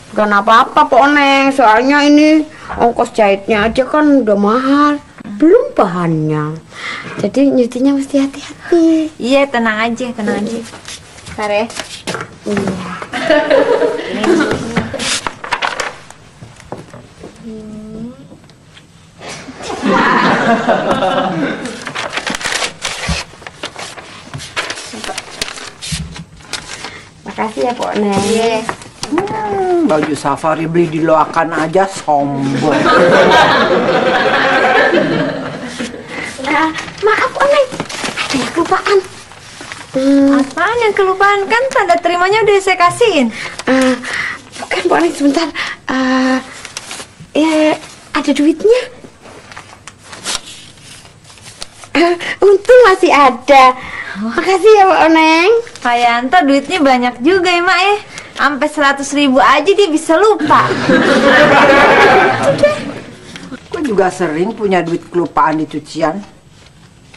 Bukan apa-apa Pok Neng, soalnya ini ongkos jahitnya aja kan udah mahal, belum bahannya. Jadi nyucinya mesti hati-hati. Iya, tenang aja. Bentar ya. Iya. Makasih ya Pok Neng. Iya. Baju safari beli di Loakan aja sombong. Maaf Pok Neng, ada yang kelupaan. Apaan yang kelupaan? Kan tanda terimanya udah saya kasihin. Bukan Pok Neng, sebentar. Ya, ada duitnya. Untung masih ada. Makasih ya Pok Neng. Pak Yanto duitnya banyak juga ya Mak ya. Sampai 100.000 aja dia bisa lupa. Gue juga sering punya duit kelupaan di cucian,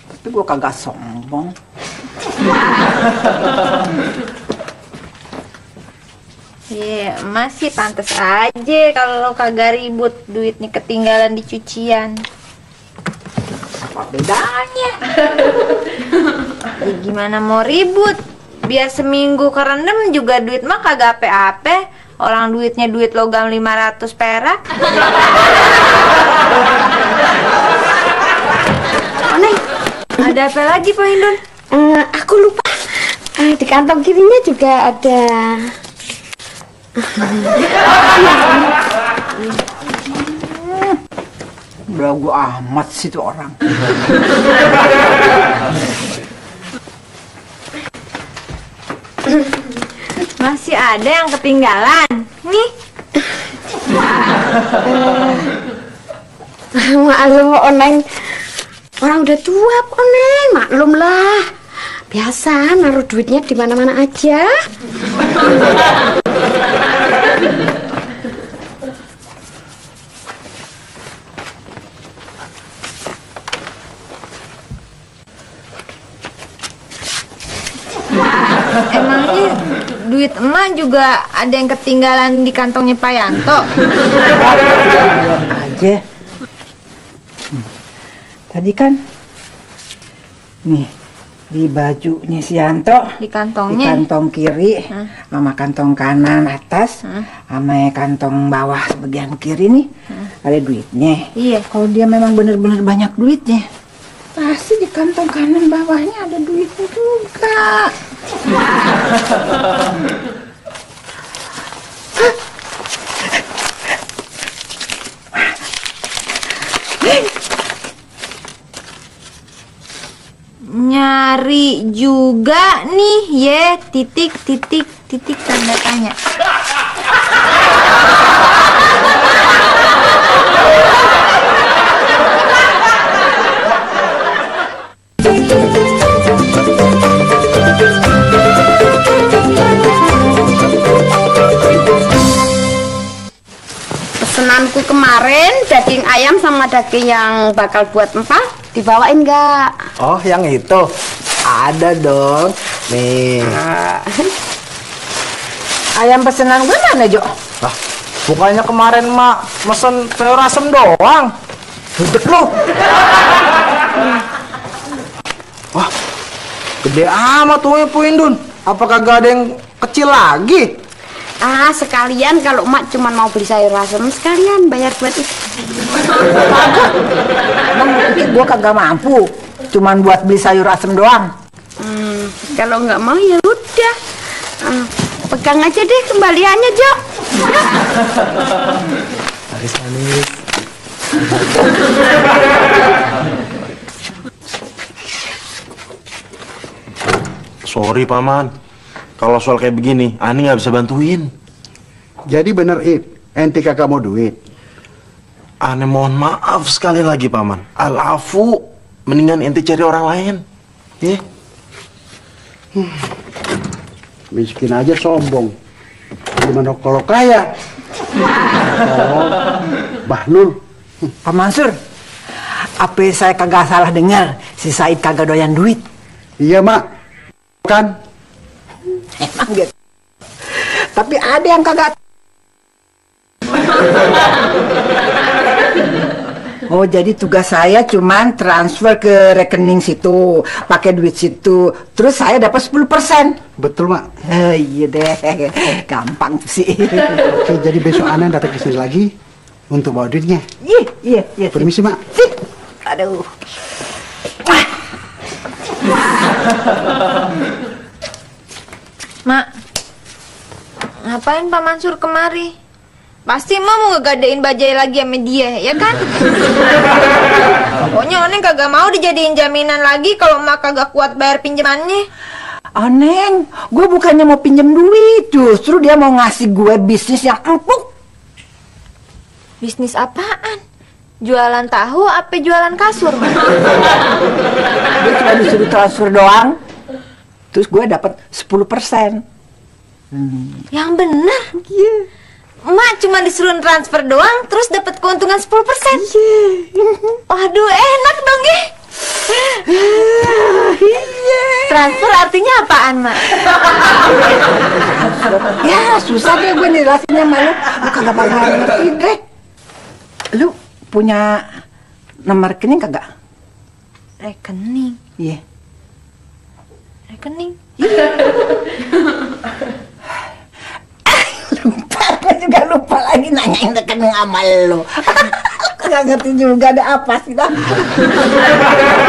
tapi gue kagak sombong. Iya, masih pantas aja kalau kagak ribut duitnya ketinggalan di cucian. Apa bedanya? Ya, gimana mau ribut? Biar seminggu kerendam juga duit mah kagak ape-ape. Orang duitnya duit logam 500 perak. Neng, Ada apa lagi Pak Hindun? aku lupa. Di kantong kirinya juga ada. Belagu amat sih tuh orang. Masih ada yang ketinggalan. Nih. Maklum Pok Neng, orang udah tua Pok Neng, maklum lah. Biasa naruh duitnya di mana-mana aja. Emangnya duit emak juga ada yang ketinggalan di kantongnya Pak Yanto? Aja. Tadi kan nih di bajunya si Yanto, Di di kantongnya? kantong kiri, sama kantong kanan atas, sama kantong bawah bagian kiri nih ada duitnya. Iya. Kalau dia memang bener-bener banyak duitnya, pasti di kantong kanan bawahnya ada duitnya juga. Nyari juga nih, ye, titik tanda tanya. Pesenanku kemarin daging ayam sama daging yang bakal buat empal dibawain nggak? Oh, yang itu ada dong. Nih. Ayam pesanan gue mana, Jo? Lah, bukannya kemarin mak mesen sayur asem doang. Budek lu. Wah, gede amat tuh Bu Indun. Apa kagak ada yang kecil lagi? Sekalian kalau emak cuma mau beli sayur asem sekalian bayar buat itu. Emang gue kagak mampu, cuman buat beli sayur asem doang. Kalau nggak mau ya udah. Pegang aja deh kembaliannya, Jo. Manis. Sorry paman, kalau soal kayak begini, Ani nggak bisa bantuin. Jadi bener ente kagak mau duit. Ani mohon maaf sekali lagi paman. Alafu, mendingan ente cari orang lain. Ya? Miskin aja sombong. Gimana kalau kaya? Oh, Bahlul. Pak Mansur, apa saya kagak salah dengar si Said kagak doyan duit? Iya, Mak. Kan? Emang gitu. Tapi ada yang kagak. Oh, jadi tugas saya cuman transfer ke rekening situ, pakai duit situ, terus saya dapat 10%. Betul, Mak. Iya deh, gampang sih. Oke, jadi besok Ana datang ke sini lagi untuk bawa duitnya. Iya. Permisi, Mak. Sip. Aduh. Mak, ngapain Pak Mansur kemari? Pasti Mak mau ngegadain bajai lagi sama dia, ya kan? Pokoknya Oneng kagak mau dijadiin jaminan lagi kalau Mak kagak kuat bayar pinjamannya. Neng, gue bukannya mau pinjam duit, justru dia mau ngasih gue bisnis yang empuk. Bisnis apaan? Jualan tahu apa jualan kasur, Mak? Dia cuma disuruh transfer doang, terus gue dapat 10%. Yang bener. Iya. Mak cuma disuruh transfer doang, terus dapat keuntungan 10%. Iya. Waduh, enak dong ya. Transfer artinya apaan, Mak? Ya, susah deh gue jelasinnya sama lu. Lu kagak bakal ngerti deh. Lu punya nomor rekening kagak? Rekening. Iya. Rekening. Gue juga lupa lagi nanyain rekening sama lu. Kagak ngerti juga ada apa sih dah.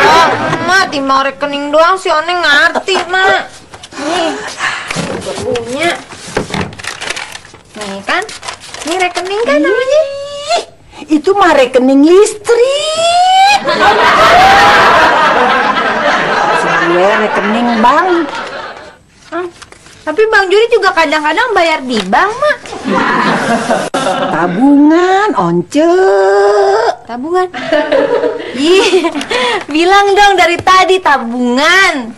Oh, Mak, timbang rekening doang sih Oneng ngerti, Mak. Nih, gue punya. Nih kan, ini rekening kan namanya? Itu mah rekening listrik. Gue rekening bank. Tapi Bang Juri juga kadang-kadang bayar di bank, Mak. Tabungan, once. Tabungan. Ih, bilang dong dari tadi tabungan.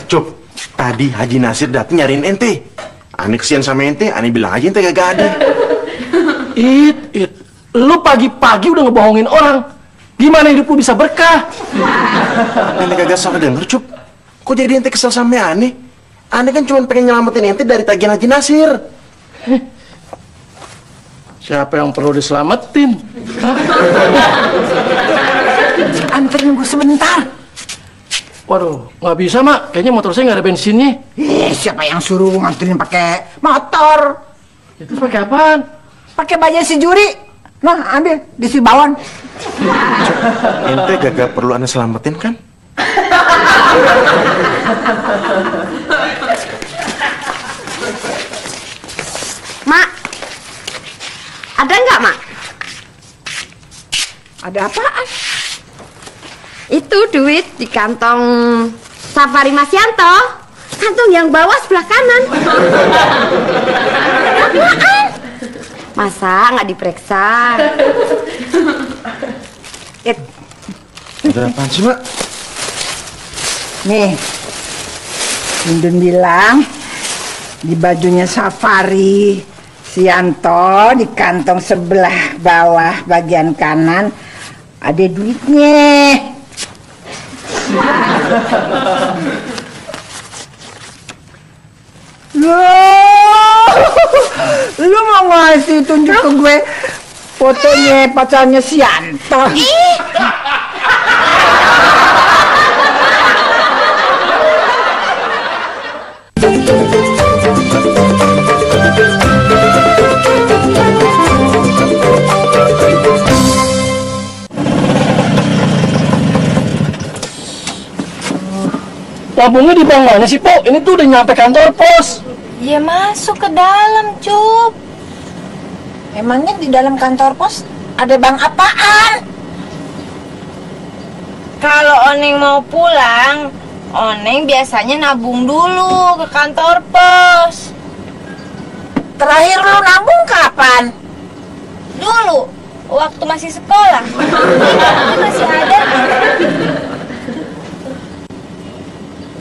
Cup, tadi Haji Nasir datang nyariin ente. Ane kesian sama ente, ane bilang aja ente gak ada. Lu pagi-pagi udah ngebohongin orang. Gimana hidup lu bisa berkah? Ane kagak salah denger, Cup. Kok jadi ente kesel sama ane? Ane kan cuma pengen nyelamatin ente dari tagihan Haji Nasir. Siapa yang perlu diselamatin? Anterin gue sebentar. Waduh, nggak bisa, Mak. Kayaknya motor saya nggak ada bensinnya. Siapa yang suruh nganterin pakai motor? Itu pakai apaan? Pakai bajai si Juri. Nah, ambil di si bawon. Ente gak perlu ane selamatin kan? Mak, ada nggak, Mak? Ada apaan? Itu duit di kantong Safari Mas Yanto. Kantong yang bawah sebelah kanan. Apaan? Masa nggak diperiksa? Ada apaan sih, Mak? Nih, Indun bilang di bajunya Safari Sianto di kantong sebelah bawah bagian kanan ada duitnya. Lu mau ngasih tunjuk ke gue fotonya pacarnya Sianto? Tabungnya di bank mana sih, Po? Ini tuh udah nyampe kantor pos. Ya masuk ke dalam, Cup. Emangnya di dalam kantor pos ada bank apaan? Kalau Oneng mau pulang, Oneng biasanya nabung dulu ke kantor pos. Terakhir lu nabung kapan? Dulu, waktu masih sekolah. Ini masih ada.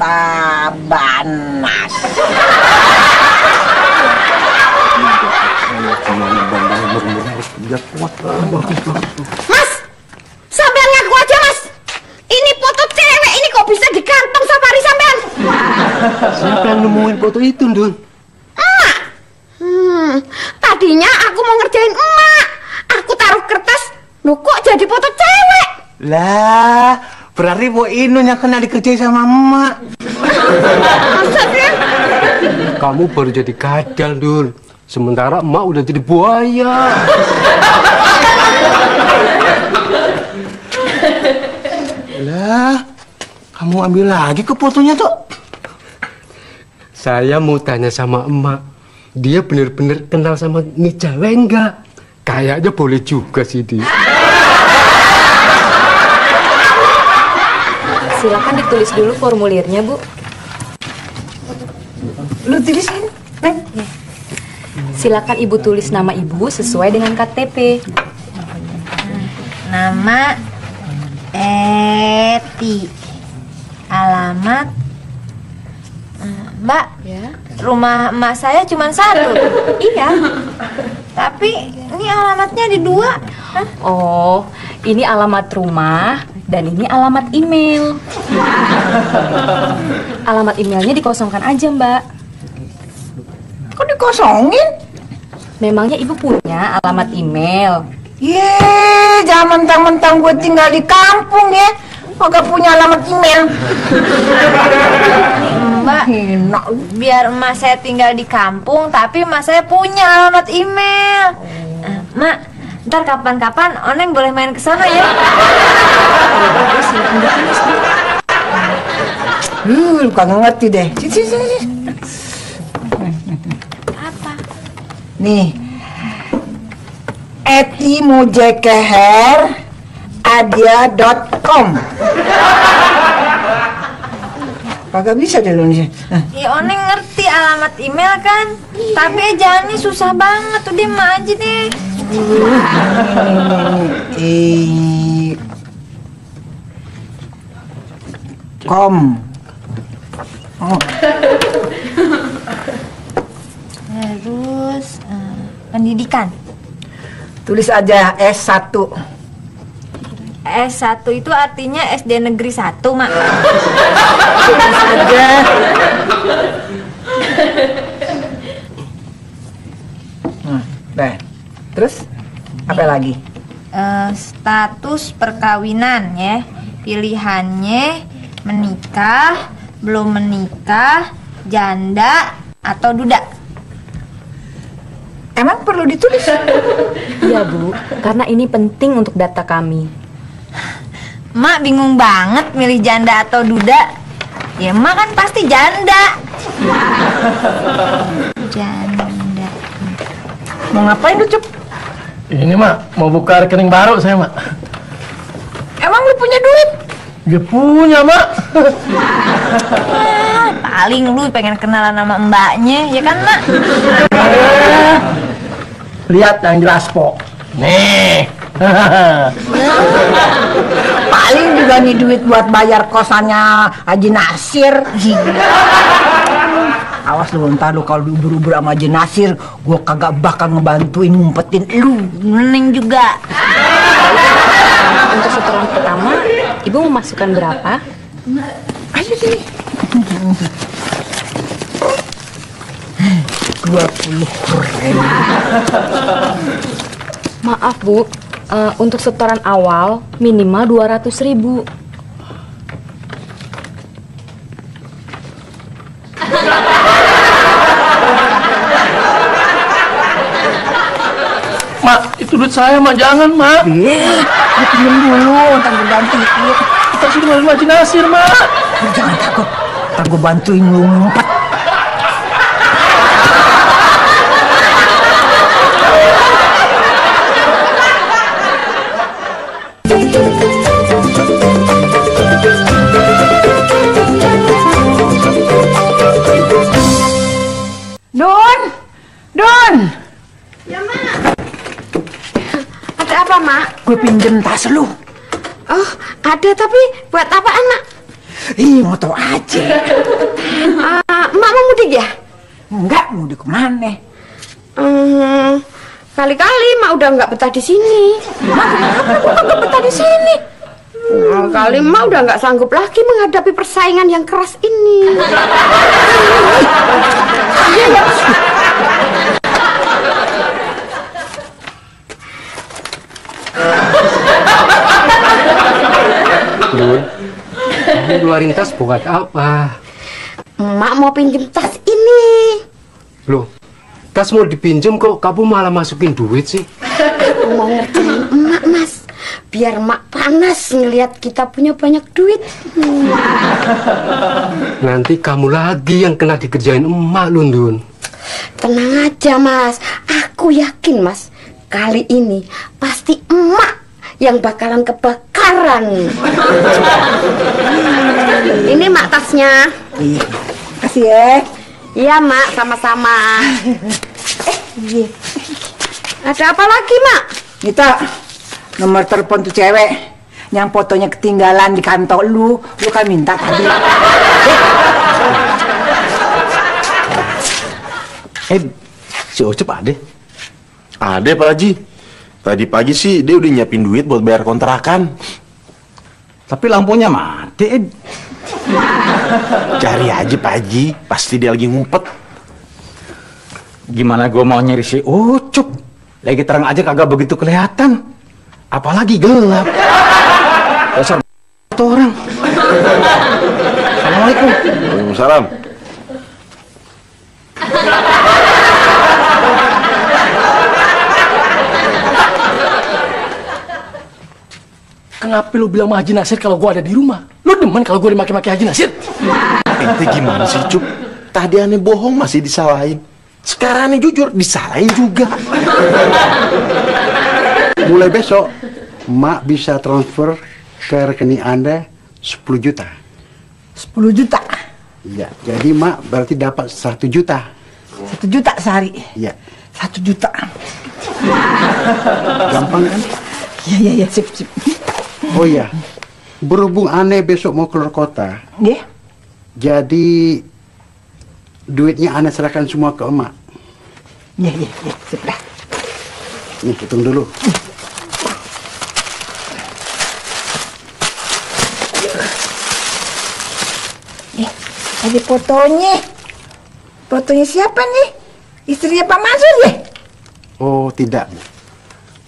Tabanas. Mas, sampean ngaku aja, Mas. Ini foto cewek Siapa yang nemuin foto itu, Dun? Tadinya aku mau ngerjain emak. Aku taruh kertas, loh kok jadi foto cewek? Lah, berarti Bu Inun yang kena dikerjain sama emak. Maksudnya? Kamu baru jadi kadal, Dun. Sementara emak udah jadi buaya. Lah, kamu ambil lagi ke fotonya tuh. Saya mau tanya sama emak. Dia bener-bener kenal sama nih cewek enggak? Kayaknya boleh juga sih, dia. Silakan ditulis dulu formulirnya, Bu. Lu tulisin, Neng. Silakan Ibu tulis nama Ibu sesuai dengan KTP. Nama Eti. Alamat Mbak, ya. Rumah emak saya cuma satu. Iya. Tapi ini alamatnya di 2. Hah? Oh, ini alamat rumah dan ini alamat email. Alamat emailnya dikosongkan aja, Mbak. Kok dikosongin? Memangnya Ibu punya alamat email? Ye, jangan mentang-mentang gue tinggal di kampung ya. Kagak punya alamat email. Mbak, biar emak saya tinggal di kampung, tapi emak saya punya alamat email. Mak, ntar kapan-kapan Oneng boleh main ke sana ya. Lu kagak ngerti deh. Sini. Apa? Nih, etimujekeher@adia.com. Kagak bisa deh lu nih. Ya Oneng ngerti alamat email kan, tapi ejaannya susah banget. Udah emak aja deh. Com. Oh. Terus pendidikan. Tulis aja S1. S1 itu artinya SD Negeri 1, Mak. Tulis aja. Deh. Terus apa lagi? Status perkawinan ya. Pilihannya menikah, belum menikah, janda atau duda. Emang perlu ditulis? Iya, Bu, karena ini penting untuk data kami. Mak bingung banget milih janda atau duda. Ya, Mak kan pasti janda. Janda. Mau ngapain lu, Cup? Ini, Mak, mau buka rekening baru saya, Mak. Emang lu punya duit? Ya punya, Mak. Paling lu pengen kenalan sama mbaknya, ya kan, Mak? Lihat yang jelas, Po. Nih. Paling juga nih duit buat bayar kosannya Haji Nasir. Awas lu, ntar lu kalau diubur-ubur sama Haji Nasir, gua kagak bakal ngebantuin ngumpetin lu. Neneng juga. Untuk setoran pertama, Ibu mau masukkan berapa? Ayo sini. 20.000. Maaf, Bu. Untuk setoran awal minimal 200.000. Mak, itu duit saya, Mak. Jangan, Mak. Lu pinjem dulu, ntar gue ganti. Kita sudah masuk Haji Nasir, Mak. Lu jangan takut, ntar gue bantuin lu ngumpet. Don! Ya, Mak. Ada apa, Mak? Gue pinjem tas lu. Oh, ada tapi buat apaan, Mak? Ih, mau tau aja. Mak mau mudik ya? Enggak, mau di kemana? Kali-kali Mak udah nggak betah di sini. Mak, kenapa gue kagak betah di sini? Nah, kali Mak udah nggak sanggup lagi menghadapi persaingan yang keras ini. Iya ya. Dun, kamu keluarin tas buat apa? Mak mau pinjem tas ini. Loh, tas mau dipinjam kok kamu malah masukin duit sih? Mau ngerjain emak, Mas. Biar Mak panas ngelihat kita punya banyak duit. Nanti kamu lagi yang kena dikerjain emak lu, Dun. Tenang aja, Mas. Aku yakin, Mas. Kali ini pasti emak yang bakalan kebakaran. Ini Mak tasnya. Iya. Kasih ya. Iya, Mak, sama-sama. Iya. Ada apa lagi, Mak? Nita, nomor telepon tuh cewek yang fotonya ketinggalan di kantor lu kan minta tadi. Si Ucup ada? Ada, Pak Haji. Tadi pagi sih dia udah nyiapin duit buat bayar kontrakan. Tapi lampunya mati, Ed. Cari aja, Pak Haji. Pasti dia lagi ngumpet. Gimana gue mau nyari si Ucup? Lagi terang aja kagak begitu kelihatan. Apalagi gelap. Dasar orang. Assalamualaikum. Waalaikumsalam. Kenapa lu bilang sama Haji Nasir kalau gua ada di rumah? Lu demen kalau gua dimaki-maki Haji Nasir? Ente gimana sih, Cup? Tadi aneh bohong masih disalahin. Sekarang aneh jujur disalahin juga. Mulai besok, Mak bisa transfer ke rekening Anda 10 juta. 10 juta. Iya, jadi Mak berarti dapat 1 juta. 1 juta sehari. Iya, 1 juta. gampang kan? Iya, sip. Oh iya, berhubung Ane besok mau keluar kota, Iya. jadi duitnya Ane serahkan semua ke emak. Iya, sip dah. Nih, hitung dulu. Ada fotonya. Fotonya siapa nih? Istrinya Pak Mansur ya? Oh, tidak.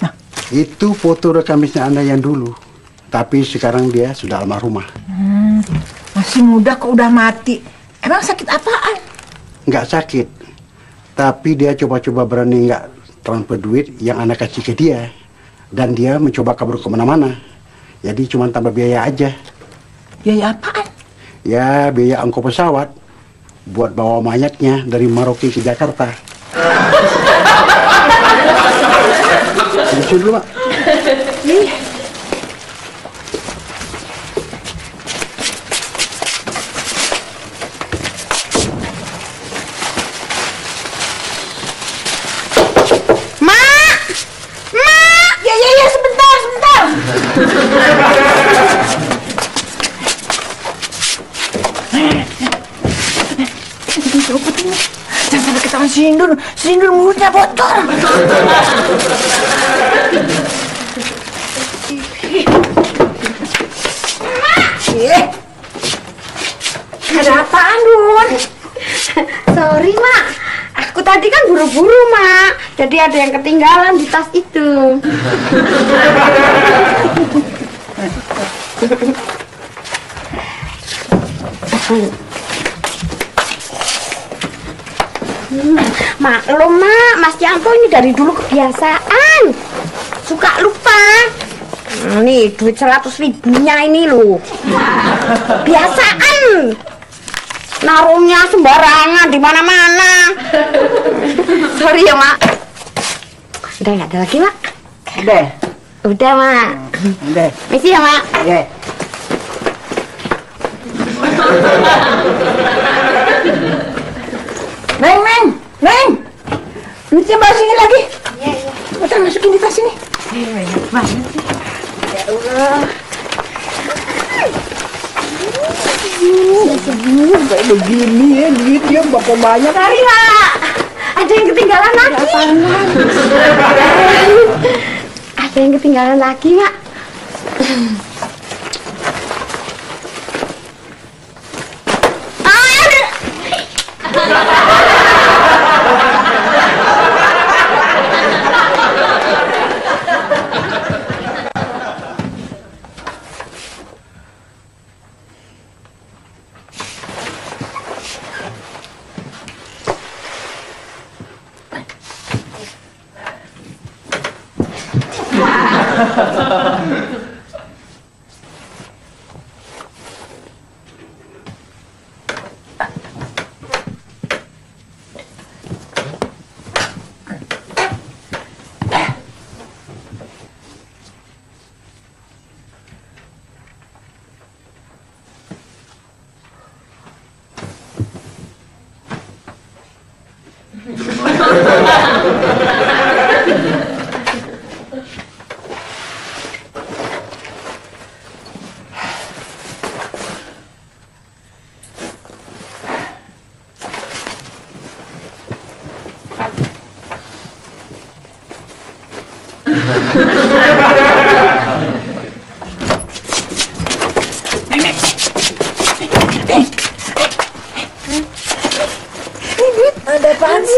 Nah. Itu foto rekamisnya Anda yang dulu. Tapi sekarang dia sudah almarhumah. Masih muda kok udah mati. Emang sakit apaan? Nggak sakit. Tapi dia coba-coba berani nggak transfer duit yang Anda kasih ke dia. Dan dia mencoba kabur kemana-mana. Jadi cuma tambah biaya aja. Biaya apaan? Ya, biaya ongkos pesawat. Buat bawa mayatnya dari Maroke ke Jakarta. Lucu dulu, Mak. Ya, sebentar. Jangan sampai ketahuan Sindur mulutnya bocor. Ada apaan, Dun? Sorry, Mak. Aku tadi kan buru-buru, Mak. Jadi ada yang ketinggalan di tas itu. Maklum, Mak. Mas Yanto ini dari dulu kebiasaan. Suka lupa. Nih, duit 100 ribunya ini loh. Biasaan. Naruhnya sembarangan di mana-mana. Sorry ya, Mak. Udah nggak ada lagi, Mak? Udah, Mak. Udah. Misi ya, Mak. Ya. Neng. Duitnya bawa sini lagi. Iya. Bentar, masukin di tas ini. Banyak banget sih. Ya Allah. Kayak begini ya, duitnya bakal banyak. Sorry, Mak. Ada yang ketinggalan lagi. Ada yang ketinggalan lagi, Mak. Ada apaan sih?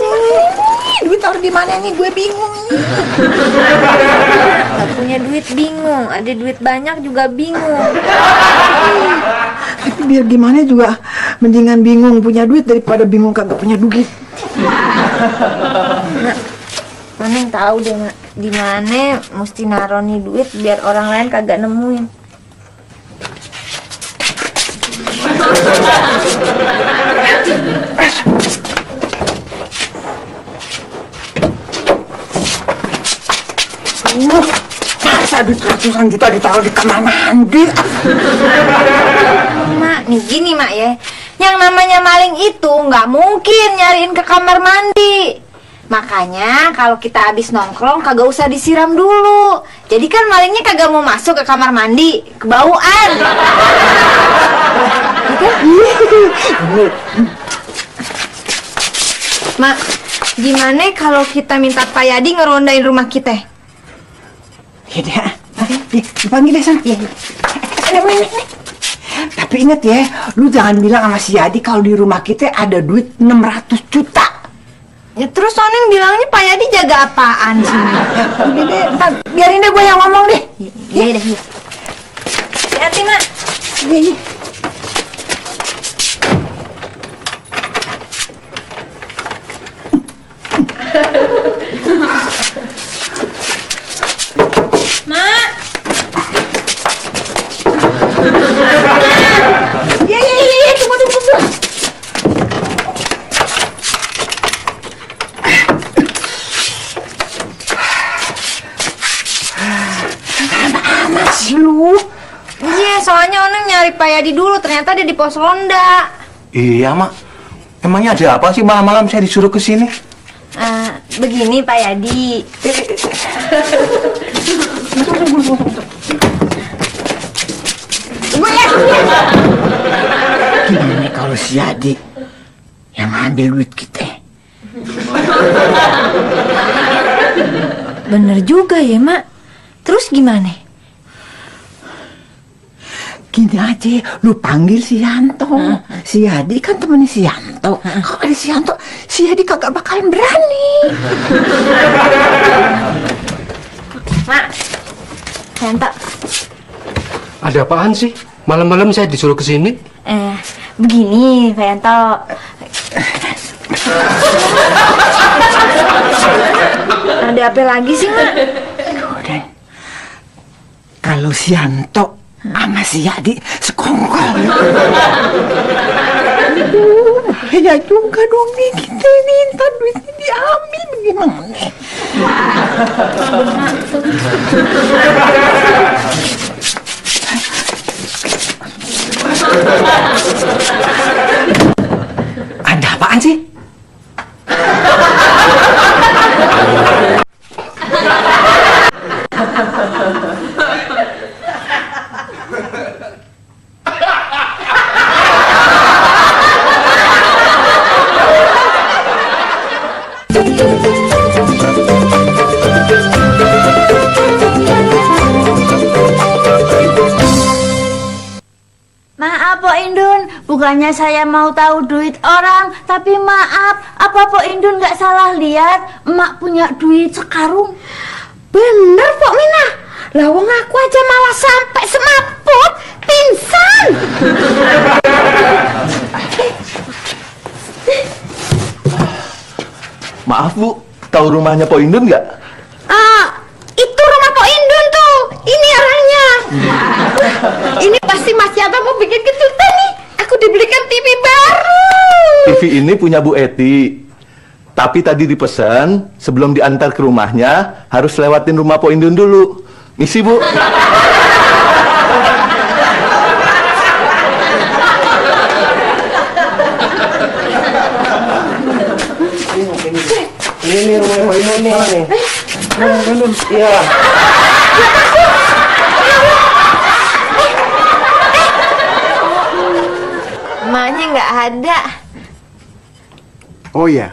Duit taruh di mana nih? Gue bingung. Gak punya duit bingung, ada duit banyak juga bingung. Tapi biar gimana juga mendingan bingung punya duit daripada bingung kagak punya duit. Neng tahu deh mak, di mana mesti naruh nih duit biar orang lain kagak nemuin. Masa duit ratusan juta ditaruh di kamar mandi? Mak, nih gini mak ya, yang namanya maling itu nggak mungkin nyariin ke kamar mandi. Makanya kalau kita habis nongkrong kagak usah disiram dulu. Jadi kan malingnya kagak mau masuk ke kamar mandi, kebauan. Mak, gimana kalau kita minta Pak Yadi ngerondain rumah kita? Ya deh, dipanggil deh sana. Tapi inget ya, lu jangan bilang sama si Yadi kalau di rumah kita ada duit 600 juta. Ya terus Oneng bilangnya Pak Yadi jaga apaan sih? Udah deh, ntar biarin deh gue yang ngomong deh. Iya deh. Hati-hati mak. Iya, iya. Mak. Iya, tunggu. Amat sih lu. Iya, soalnya Oneng nyari Pak Yadi dulu, ternyata dia di pos ronda. Iya, Mak. Emangnya ada apa sih malam-malam saya disuruh ke sini? Begini Pak Yadi. Gimana kalau si Yadi yang ambil duit kita? Bener juga ya mak. Terus gimana? Gini aja, lu panggil si Yanto. Si Yadi kan temennya si Yanto. Kalau ada si Yanto, si Yadi kagak bakalan berani. Mak, Yanto. Ada apaan sih? Malam-malam saya disuruh ke sini. Begini Pak Yanto. Ada apa lagi sih mak? Udah. Kalau si Yanto sama si Yadi sekongkol. Ya juga dong nih, kita minta duitnya diambil bagaimana? Ada apaan sih? Maaf Po Indun, bukannya saya mau tahu duit orang, tapi maaf, apa Po Indun nggak salah lihat emak punya duit sekarung? Bener Pok Minah. Lawang aku aja malah sampai semaput, pingsan. Maaf, Bu. Tahu rumahnya Po Indun nggak? Itu rumah Pok Indun. TV ini punya Bu Eti. Tapi tadi dipesan, sebelum diantar ke rumahnya, harus lewatin rumah Po Indun dulu. Misi, Bu. Ini rumah Pak Indun nih. Iya. Emaknya nggak ada. Oh ya,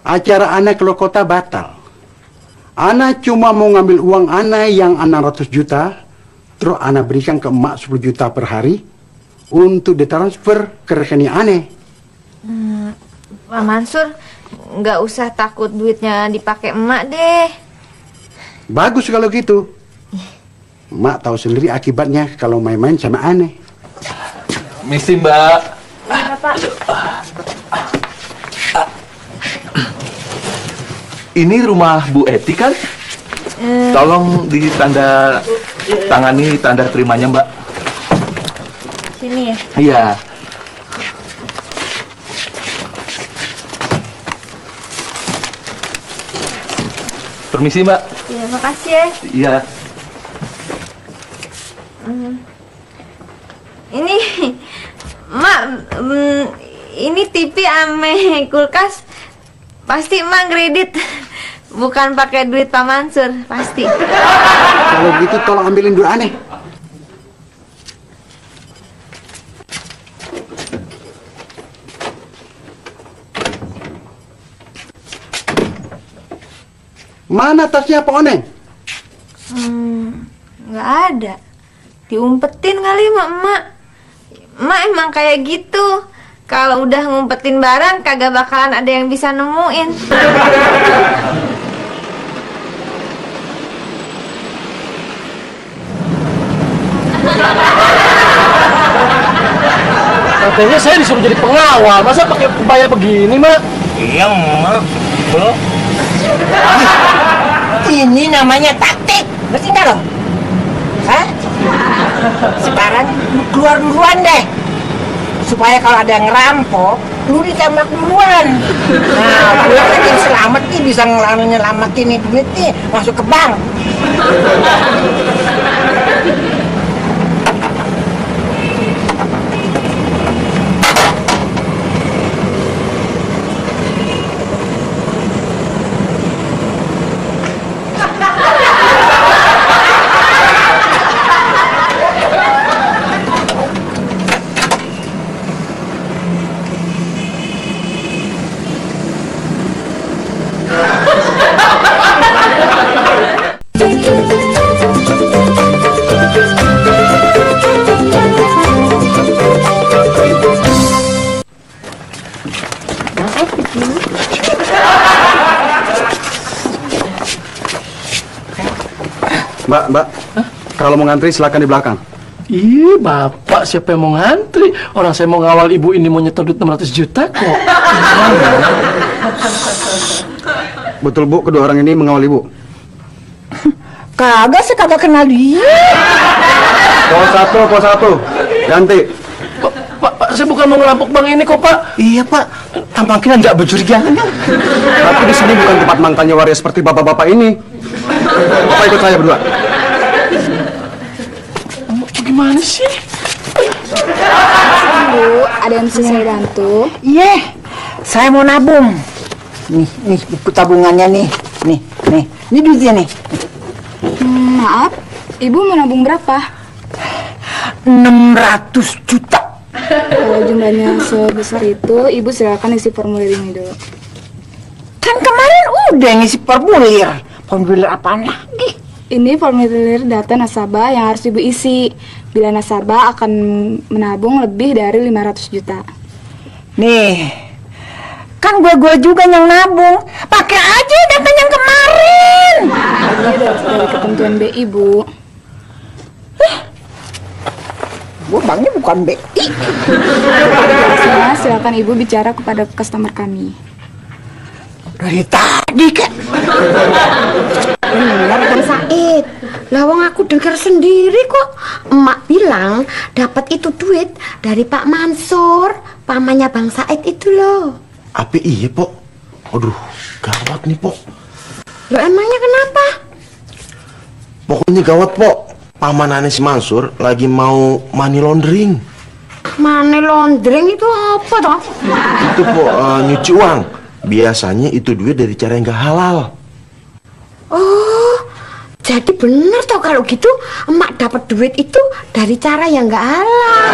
acara anak keluar kota batal. Ana cuma mau ngambil uang ana yang 600 juta, terus ana berikan ke emak 10 juta per hari untuk ditransfer ke rekening ane. Pak Mansur, nggak usah takut duitnya dipakai emak deh. Bagus kalau gitu. Emak tahu sendiri akibatnya kalau main-main sama ane. Misi, Mbak. Iya, Pak. Ini rumah Bu Eti kan? Tolong ditanda tangani tanda terimanya, Mbak. Sini ya. Iya. Permisi, Mbak. Iya, makasih ya. Iya. Ini, Mak, ini TV ame kulkas pasti Mak kredit, bukan pakai duit Pak Mansur, pasti. Kalau gitu tolong ambilin duit ane. Mana tasnya Pak Oneng? Nggak ada. Diumpetin kali Mak. Mak emang kayak gitu. Kalau udah ngumpetin barang kagak bakalan ada yang bisa nemuin. Katanya saya disuruh jadi pengawal, masa pakai kebaya begini, Mak? Iya, Mak. Bro. Ini namanya taktik. Ngerti nggak lo? Hah? Sekarang lu keluar duluan deh. Supaya kalau ada yang ngerampok, lu ditembak duluan. Nah, lu lagi yang selamat nih, bisa nyelamatin nih duit nih, masuk ke bank. Mbak, kalau mau ngantri silakan di belakang. Ih, Bapak siapa yang mau ngantri? Orang saya mau ngawal ibu ini mau nyetor duit 600 juta kok. Betul Bu, kedua orang ini mengawal Ibu. Kagak sih, kagak kenal dia. Pos satu, ganti. Pak, saya bukan mau ngerampok bank ini kok, Pak. Iya, Pak. Tampaknya nggak bercurigaan. Tapi di sini bukan tempat mantannya waria seperti bapak-bapak ini. Bapak ikut saya berdua. Gimana sih? Bu, ada yang bisa saya bantu? Iya, saya mau nabung. Nih buku tabungannya nih. Ini duitnya nih. Maaf, Ibu mau nabung berapa? 600 juta. Kalau jumlahnya sebesar itu, Ibu silakan isi formulir ini dulu. Kan kemarin udah ngisi formulir. Formulir apaan lagi? Ini formulir data nasabah yang harus Ibu isi bila nasabah akan menabung lebih dari 500 juta. Nih, kan gue juga yang nabung. Pakai aja data yang kemarin. Ini dari ketentuan BI, Bu. Gue banknya bukan BI. Nah, silakan Ibu bicara kepada customer kami. Dari tadi kan. Bener Bang Said. Lawang aku dengar sendiri kok. Emak bilang dapat itu duit dari Pak Mansur, pamannya Bang Said itu loh. Apa iya, Pok? Aduh, gawat nih, Pok. Loh emangnya kenapa? Pokoknya gawat, Pok. Paman aneh si Mansur lagi mau money laundering. Money laundering itu apa toh? Itu, Pok, nyuci uang. Biasanya itu duit dari cara yang gak halal. Oh, jadi bener toh kalau gitu emak dapat duit itu dari cara yang gak halal.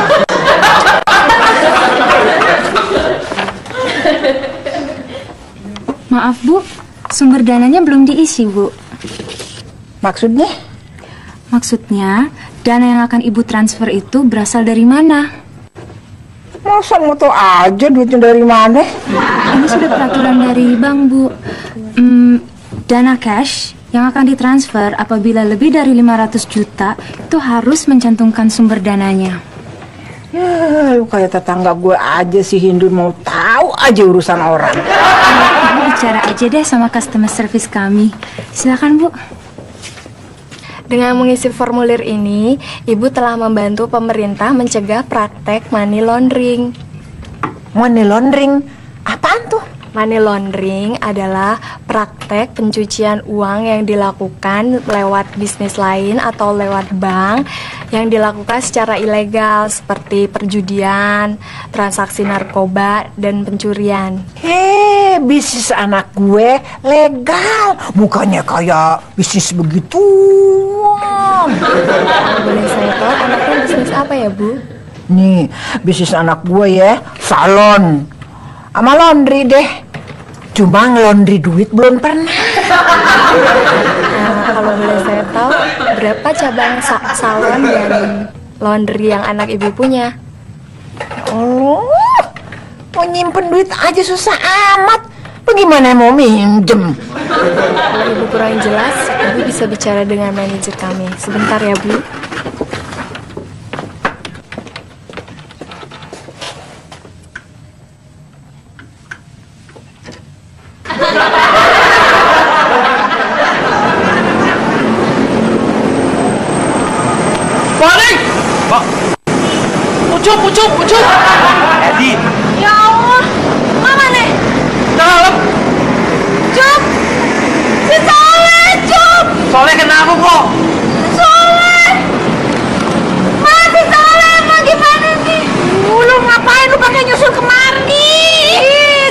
Maaf Bu, sumber dananya belum diisi Bu. Maksudnya? Maksudnya, dana yang akan Ibu transfer itu berasal dari mana? Masa mau tau aja duitnya dari mana? Ini sudah peraturan dari bank Bu. Dana cash yang akan ditransfer apabila lebih dari 500 juta itu harus mencantumkan sumber dananya. Ya, lu kayak tetangga gue aja sih, Hindun mau tahu aja urusan orang. Ibu bicara aja deh sama customer service kami. Silakan Bu. Dengan mengisi formulir ini, Ibu telah membantu pemerintah mencegah praktek money laundering. Money laundering? Apaan tuh? Money laundering adalah praktek pencucian uang yang dilakukan lewat bisnis lain atau lewat bank yang dilakukan secara ilegal seperti perjudian, transaksi narkoba, dan pencurian. Bisnis anak gue legal, bukannya kayak bisnis begitu. Boleh saya tahu anaknya bisnis apa ya, Bu? Nih, bisnis anak gue ya, salon sama laundry deh. Cuma ngelondri duit belum pernah. Kalau boleh saya tahu, berapa cabang salon dan laundry yang anak Ibu punya? Oh, mau nyimpen duit aja susah amat. Bagaimana mau minjem? Kalau Ibu kurang jelas, Ibu bisa bicara dengan manajer kami. Sebentar ya, Bu. Pucuk. Edi. Ya Allah, Mama nih. Dalam. Cup, si Soleh, Cup. Soleh kenapa kok? Soleh. Ma, si Soleh, Ma gimana nih? Lu ngapain lu pakai nyusul kemari?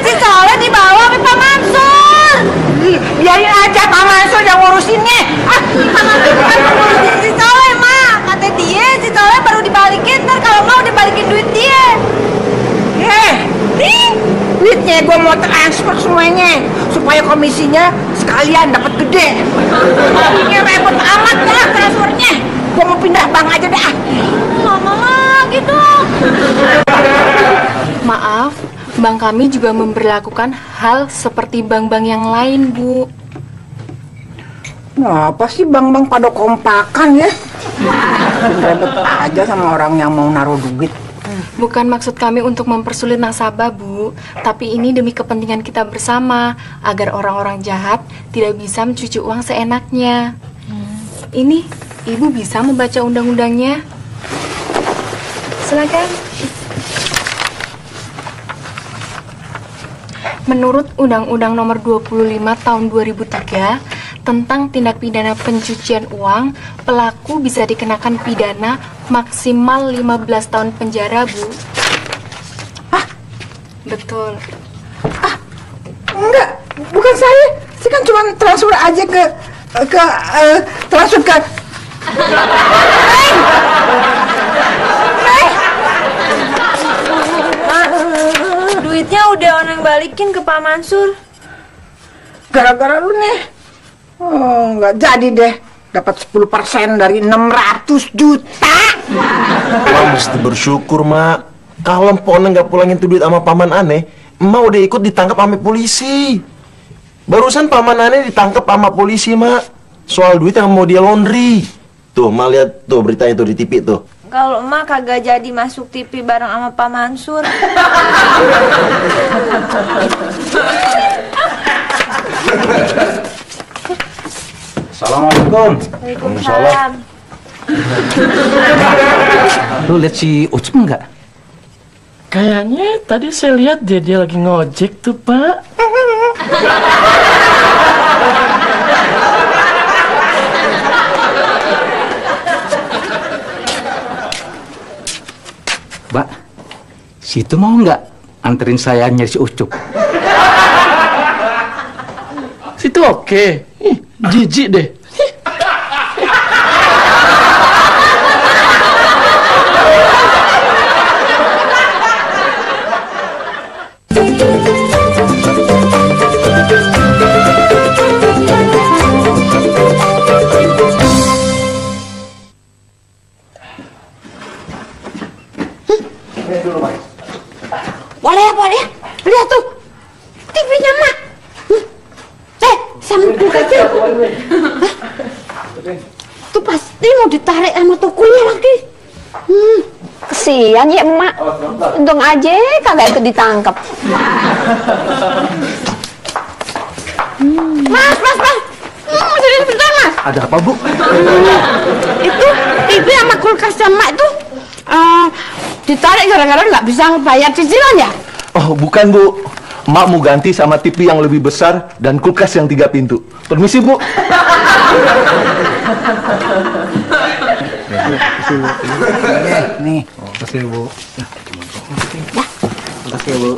Si Soleh dibawa sama Pak Mansur. Biarin aja Pak Mansur yang ngurusinnya. Pak Mansur bukan ngurusin si Soleh, Ma. Kata dia, si Soleh baru dibalikin. Ntar kalau mau dibalikin duit dia. Nih, duitnya gue mau transfer semuanya supaya komisinya sekalian dapat gede. Ini repot amat dah transfernya. Gue mau pindah bank aja dah. Mama lagi dong. Maaf, bank kami juga memberlakukan hal seperti bank-bank yang lain, Bu. Kenapa sih bank-bank pada kompakan ya? Repot aja sama orang yang mau naruh duit. Bukan maksud kami untuk mempersulit nasabah, Bu. Tapi ini demi kepentingan kita bersama, agar orang-orang jahat tidak bisa mencuci uang seenaknya. Ini, Ibu bisa membaca undang-undangnya. Silakan. Menurut Undang-Undang Nomor 25 Tahun 2003 tentang tindak pidana pencucian uang, pelaku bisa dikenakan pidana maksimal 15 tahun penjara, Bu. Betul. Enggak, bukan saya. Saya kan cuma transfer aja ke transfer ke. Duitnya udah orang balikin ke Pak Mansur. Gara-gara lu nih. Oh, nggak jadi deh. Dapat 10% dari 600 juta. Mak mesti bersyukur, Mak. Kalau Mpok nggak pulangin tuh duit sama paman aneh, Emak udah ikut ditangkap sama polisi. Barusan paman aneh ditangkap sama polisi, Mak. Soal duit yang mau dia laundry. Tuh, Mak lihat tuh beritanya tuh di TV tuh. Kalau emak kagak jadi masuk TV bareng sama Pak Mansur. Assalamualaikum. Waalaikumsalam. Lu lihat si Ucup nggak? Kayaknya tadi saya lihat dia lagi ngojek tuh, Pak. Mbak, situ mau nggak anterin saya nyari si Ucup? Situ oke. Ih, jijik deh. Boleh. Lihat tuh. TV-nya, Mak. Sambil kecil. Tuh pasti mau ditarik sama tukulnya lagi. Kesian ya, Emak. Untung aja kagak ikut ditangkap. Mas. Jadi sebentar, Mas. Ada apa, Bu? Itu TV sama kulkasnya Mak itu ditarik gara-gara nggak bisa bayar cicilan ya? Oh, bukan, Bu. Mak mau ganti sama TV yang lebih besar dan kulkas yang 3 pintu. Permisi, Bu. Nih. Makasih, Bu. Makasih, Bu.